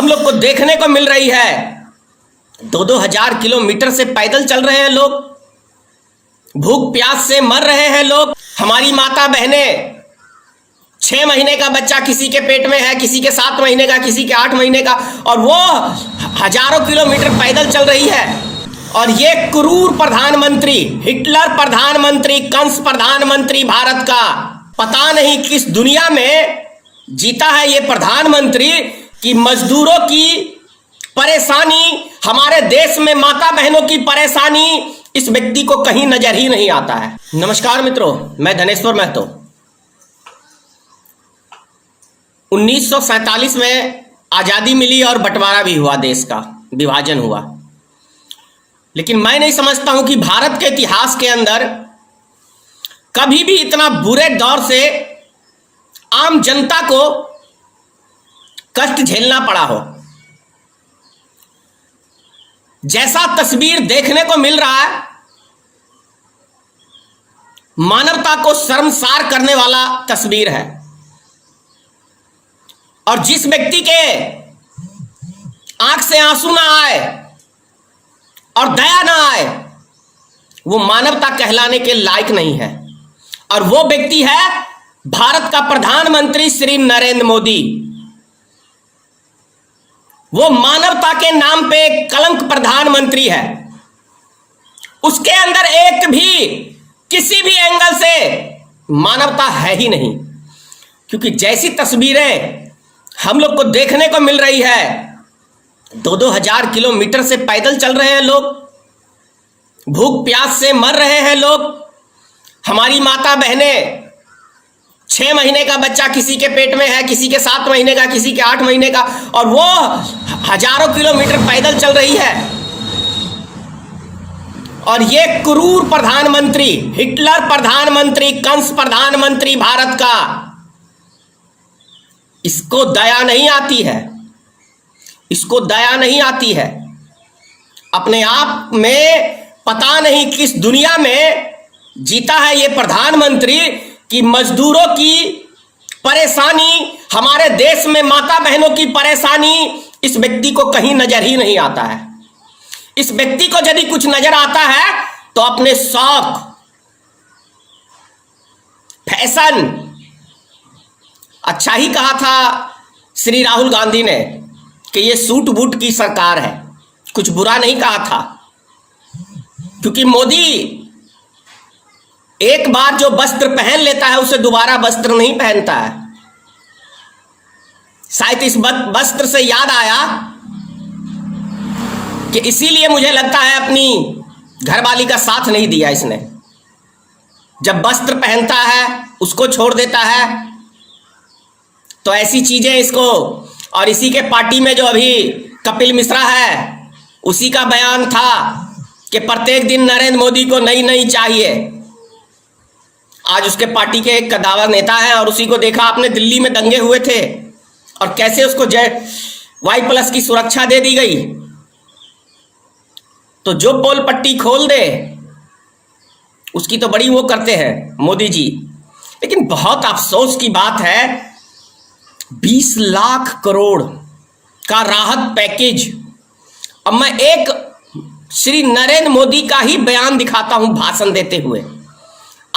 हम लोग को देखने को मिल रही है। 2-2 हजार किलोमीटर से पैदल चल रहे हैं लोग, भूख प्यास से मर रहे हैं लोग। हमारी माता बहनें, 6 महीने का बच्चा किसी के पेट में है, किसी के 7 महीने का, किसी के 8 महीने का, और वो हजारों किलोमीटर पैदल चल रही है। और ये क्रूर प्रधानमंत्री, हिटलर प्रधानमंत्री, कंस प्रधानमंत्री भारत का, पता नहीं किस दुनिया में जीता है ये प्रधानमंत्री कि मजदूरों की परेशानी, हमारे देश में माता बहनों की परेशानी इस व्यक्ति को कहीं नजर ही नहीं आता है। नमस्कार मित्रों, मैं धनेश्वर महतो। 1947 में आजादी मिली और बंटवारा भी हुआ, देश का विभाजन हुआ। लेकिन मैं नहीं समझता हूं कि भारत के इतिहास के अंदर कभी भी इतना बुरे दौर से आम जनता को कष्ट झेलना पड़ा हो। जैसा तस्वीर देखने को मिल रहा है, मानवता को शर्मसार करने वाला तस्वीर है। और जिस व्यक्ति के आंख से आंसू ना आए और दया ना आए, वो मानवता कहलाने के लायक नहीं है। और वो व्यक्ति है भारत का प्रधानमंत्री श्री नरेंद्र मोदी। वो मानवता के नाम पे कलंक प्रधानमंत्री है। उसके अंदर एक भी, किसी भी एंगल से मानवता है ही नहीं। क्योंकि जैसी तस्वीरें हम लोग को देखने को मिल रही है, 2-2 हजार किलोमीटर से पैदल चल रहे हैं लोग, भूख प्यास से मर रहे हैं लोग। हमारी माता बहनें, 6 महीने का बच्चा किसी के पेट में है, किसी के 7 महीने का, किसी के 8 महीने का, और वो हजारों किलोमीटर पैदल चल रही है। और ये क्रूर प्रधानमंत्री, हिटलर प्रधानमंत्री, कंस प्रधानमंत्री भारत का, इसको दया नहीं आती है, इसको दया नहीं आती है। अपने आप में पता नहीं किस दुनिया में जीता है ये प्रधानमंत्री कि मजदूरों की परेशानी, हमारे देश में माता बहनों की परेशानी इस व्यक्ति को कहीं नजर ही नहीं आता है। इस व्यक्ति को यदि कुछ नजर आता है तो अपने शौक, फैशन, अच्छा ही कहा था श्री राहुल गांधी ने कि ये सूट बूट की सरकार है, कुछ बुरा नहीं कहा था। क्योंकि मोदी एक बार जो वस्त्र पहन लेता है उसे दोबारा वस्त्र नहीं पहनता है। शायद इस वस्त्र से याद आया कि इसीलिए मुझे लगता है अपनी घरवाली का साथ नहीं दिया इसने। जब वस्त्र पहनता है उसको छोड़ देता है, तो ऐसी चीजें इसको। और इसी के पार्टी में जो अभी कपिल मिश्रा है, उसी का बयान था कि प्रत्येक दिन नरेंद्र मोदी को नई नई चाहिए। आज उसके पार्टी के एक कदावर नेता है, और उसी को देखा आपने, दिल्ली में दंगे हुए थे और कैसे उसको Y+ की सुरक्षा दे दी गई। तो जो पोल पट्टी खोल दे उसकी तो बड़ी वो करते हैं मोदी जी। लेकिन बहुत अफसोस की बात है, 20 लाख करोड़ का राहत पैकेज। अब मैं एक श्री नरेंद्र मोदी का ही बयान दिखाता हूं भाषण देते हुए।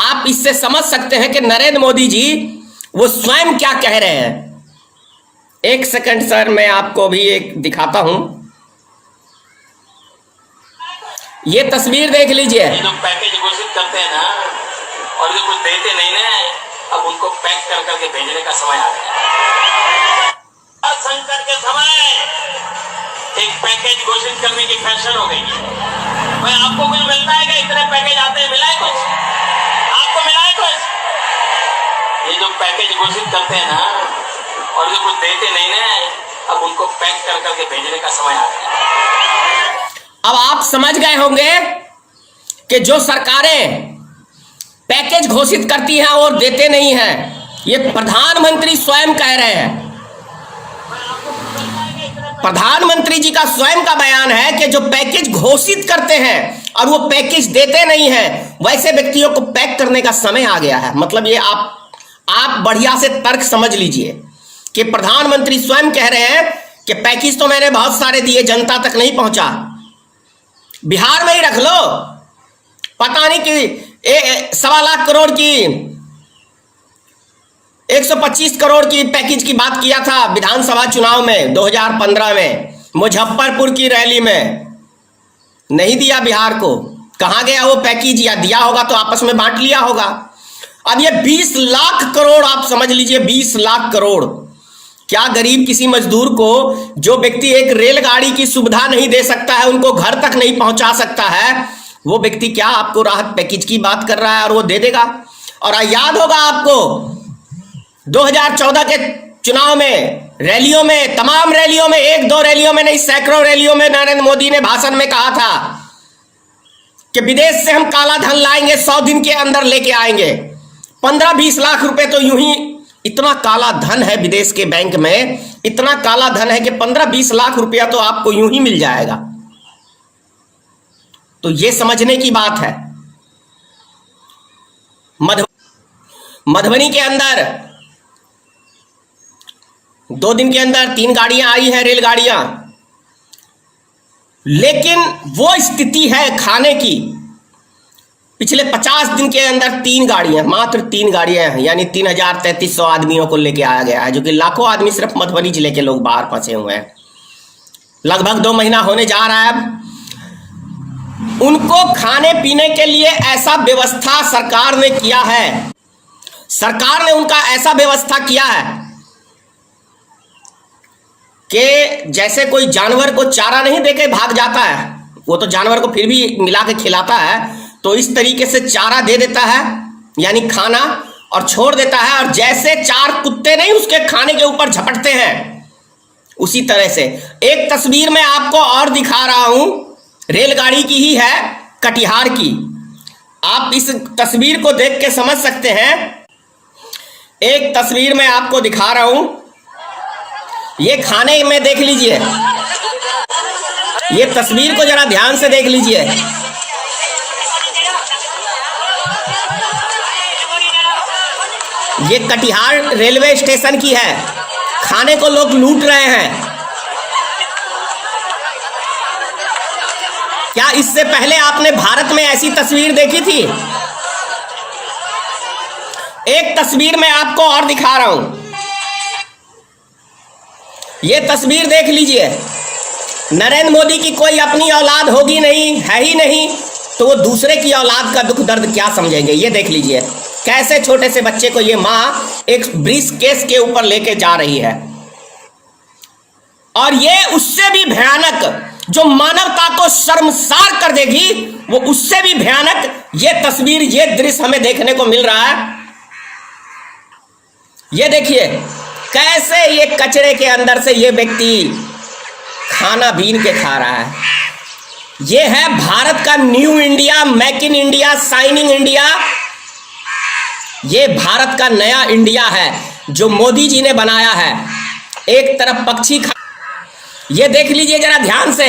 आप इससे समझ सकते हैं कि नरेंद्र मोदी जी वो स्वयं क्या कह रहे हैं। एक सेकंड सर, मैं आपको भी एक दिखाता हूं। ये तस्वीर देख लीजिए। ये लोग पैकेज घोषित करते हैं ना, और जो कुछ देते नहीं ना, अब उनको पैक कर करके भेजने का समय आ गया। संकट के समय एक पैकेज घोषित करने की फैशन हो गई है। भाई आपको कुछ मिलता है क्या? इतने पैकेज आते हैं, मिला है कुछ? आपको मिला है कुछ? ये जो पैकेज घोषित करते हैं ना, और जो कुछ देते नहीं ना, अब उनको पैक कर करके भेजने का समय आ गया। अब आप समझ गए होंगे कि जो सरकारें पैकेज घोषित करती हैं और देते नहीं हैं, ये प्रधानमंत्री स्वयं कह रहे हैं। प्रधानमंत्री जी का स्वयं का बयान है कि जो पैकेज घोषित करते हैं और वो पैकेज देते नहीं हैं, वैसे व्यक्तियों को पैक करने का समय आ गया है। मतलब ये आप बढ़िया से तर्क समझ लीजिए कि प्रधानमंत्री स्वयं कह रहे हैं कि पैकेज तो मैंने बहुत सारे दिए, जनता तक नहीं पहुंचा, बिहार में ही रख लो। पता नहीं कि 1.25 लाख करोड़ की 125 करोड़ की पैकेज की बात किया था विधानसभा चुनाव में 2015 में, मुजफ्फरपुर की रैली में। नहीं दिया बिहार को। कहां गया वो पैकेज? या दिया होगा तो आपस में बांट लिया होगा। अब ये 20 लाख करोड़, आप समझ लीजिए 20 लाख करोड़। क्या गरीब किसी मजदूर को, जो व्यक्ति एक रेलगाड़ी की सुविधा नहीं दे सकता है, उनको घर तक नहीं पहुंचा सकता है, वो व्यक्ति क्या आपको राहत पैकेज की बात कर रहा है और वो दे देगा? और याद होगा आपको 2014 के चुनाव में, रैलियों में, तमाम रैलियों में, 1-2 रैलियों में नहीं, सैकड़ों रैलियों में नरेंद्र मोदी ने भाषण में कहा था कि विदेश से हम काला धन लाएंगे, 100 दिन के अंदर लेके आएंगे। 15-20 लाख रुपए तो यूं ही, इतना काला धन है विदेश के बैंक में, इतना काला धन है कि 15-20 लाख रुपया तो आपको यूं ही मिल जाएगा। तो यह समझने की बात है। मधुबनी के अंदर 2 दिन के अंदर 3 गाड़ियां आई हैं, रेलगाड़ियां, लेकिन वो स्थिति है खाने की। पिछले 50 दिन के अंदर 3 गाड़ियां, मात्र 3 गाड़ियां हैं, यानी 3,3300 आदमियों को लेके आया गया है, जो कि लाखों आदमी सिर्फ मधुबनी जिले के लोग बाहर फंसे हुए हैं। लगभग 2 महीना होने जा रहा है। अब उनको खाने पीने के लिए ऐसा व्यवस्था सरकार ने किया है, सरकार ने उनका ऐसा व्यवस्था किया है कि जैसे कोई जानवर को चारा नहीं देके भाग जाता है, वो तो जानवर को फिर भी मिला के खिलाता है, तो इस तरीके से चारा दे देता है, यानी खाना, और छोड़ देता है। और जैसे 4 कुत्ते नहीं उसके खाने के ऊपर झपटते हैं, उसी तरह से। एक तस्वीर में आपको और दिखा रहा हूं, रेलगाड़ी की ही है, कटिहार की। आप इस तस्वीर को देख के समझ सकते हैं। एक तस्वीर में आपको दिखा रहा हूं, ये खाने में देख लीजिए, ये तस्वीर को जरा ध्यान से देख लीजिए। ये कटिहार रेलवे स्टेशन की है, खाने को लोग लूट रहे हैं। क्या इससे पहले आपने भारत में ऐसी तस्वीर देखी थी? एक तस्वीर मैं आपको और दिखा रहा हूं, ये तस्वीर देख लीजिए। नरेंद्र मोदी की कोई अपनी औलाद होगी नहीं, है ही नहीं, तो वो दूसरे की औलाद का दुख दर्द क्या समझेंगे? ये देख लीजिए कैसे छोटे से बच्चे को ये मां एक ब्रीफ केस के ऊपर लेके जा रही है। और ये उससे भी भयानक, जो मानवता को शर्मसार कर देगी, वो उससे भी भयानक ये तस्वीर, ये दृश्य हमें देखने को मिल रहा है। ये देखिए कैसे ये कचरे के अंदर से ये व्यक्ति खाना बीन के खा रहा है। ये है भारत का new India, make in India, shining India. ये भारत का नया इंडिया है जो मोदी जी ने बनाया है। एक तरफ पक्षी खा, ये देख लीजिए जरा ध्यान से,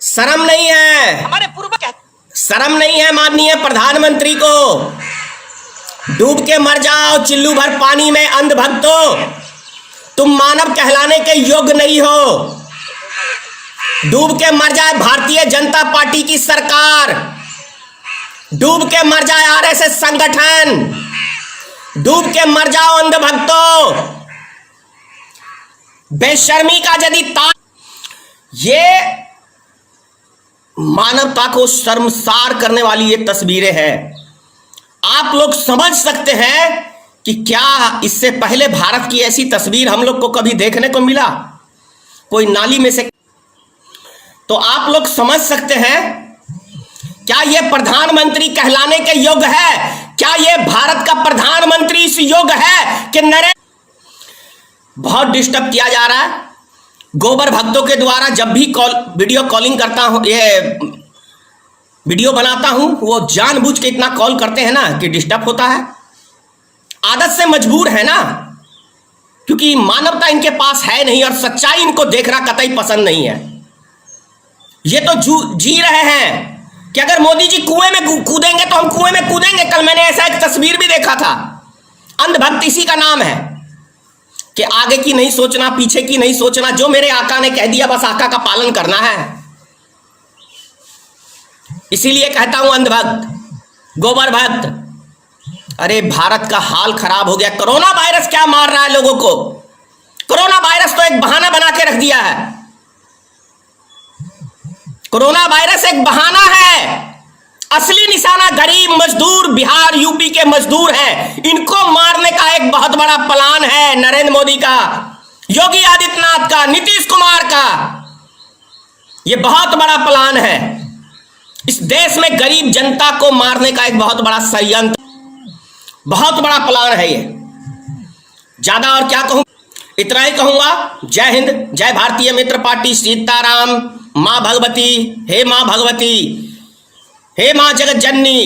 शर्म नहीं है, हमारे पूर्व शर्म नहीं है माननीय प्रधानमंत्री को। डूब के मर जाओ चिल्लू भर पानी में अंधभक्तों, तुम मानव कहलाने के योग्य नहीं हो। डूब के मर जाए भारतीय जनता पार्टी की सरकार, डूब के मर जाए आरएसएस संगठन, डूब के मर जाओ अंधभक्तों। बेशर्मी का यदि ये मानवता को शर्मसार करने वाली ये तस्वीरें हैं। आप लोग समझ सकते हैं कि क्या इससे पहले भारत की ऐसी तस्वीर हम लोग को कभी देखने को मिला, कोई नाली में से? तो आप लोग समझ सकते हैं क्या ये प्रधानमंत्री कहलाने के योग्य है? क्या ये भारत का प्रधानमंत्री इस योग्य है कि नरेंद्र? बहुत डिस्टर्ब किया जा रहा है गोबर भक्तों के द्वारा। जब भी वीडियो कॉलिंग करता हूं, ये वीडियो बनाता हूं, वो जानबूझ के इतना कॉल करते हैं ना कि डिस्टर्ब होता है। आदत से मजबूर है ना, क्योंकि मानवता इनके पास है नहीं और सच्चाई इनको देखना कतई पसंद नहीं है। ये तो जी रहे हैं कि अगर मोदी जी कुएं में कूदेंगे तो हम कुएं में कूदेंगे। कल मैंने ऐसा एक तस्वीर भी देखा था, अंधभक्त इसी का नाम है, कि आगे की नहीं सोचना, पीछे की नहीं सोचना, जो मेरे आका ने कह दिया बस आका का पालन करना है। इसीलिए कहता हूं अंधभक्त, गोबर भक्त, अरे भारत का हाल खराब हो गया। कोरोना वायरस क्या मार रहा है लोगों को? कोरोना वायरस तो एक बहाना बना के रख दिया है। कोरोना वायरस एक बहाना है। असली निशाना गरीब मजदूर, बिहार यूपी के मजदूर हैं। इनको मारने का एक बहुत बड़ा प्लान है नरेंद्र मोदी का, योगी आदित्यनाथ का, नीतीश कुमार का। यह बहुत बड़ा प्लान है। इस देश में गरीब जनता को मारने का एक बहुत बड़ा षड्यंत्र, बहुत बड़ा प्लान है ये। ज्यादा और क्या कहूं, इतना ही कहूंगा। जय हिंद, जय भारतीय मित्र पार्टी, सीताराम, मां भगवती, हे मां भगवती, हे मां जगत जननी,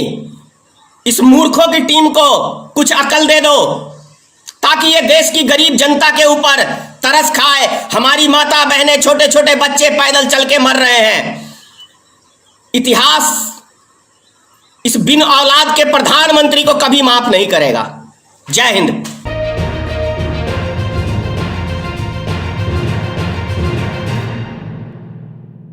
इस मूर्खों की टीम को कुछ अकल दे दो ताकि ये देश की गरीब जनता के ऊपर तरस खाए। हमारी माता बहनें, छोटे छोटे बच्चे पैदल चल के मर रहे हैं। इतिहास इस बिन औलाद के प्रधानमंत्री को कभी माफ नहीं करेगा। जय हिंद।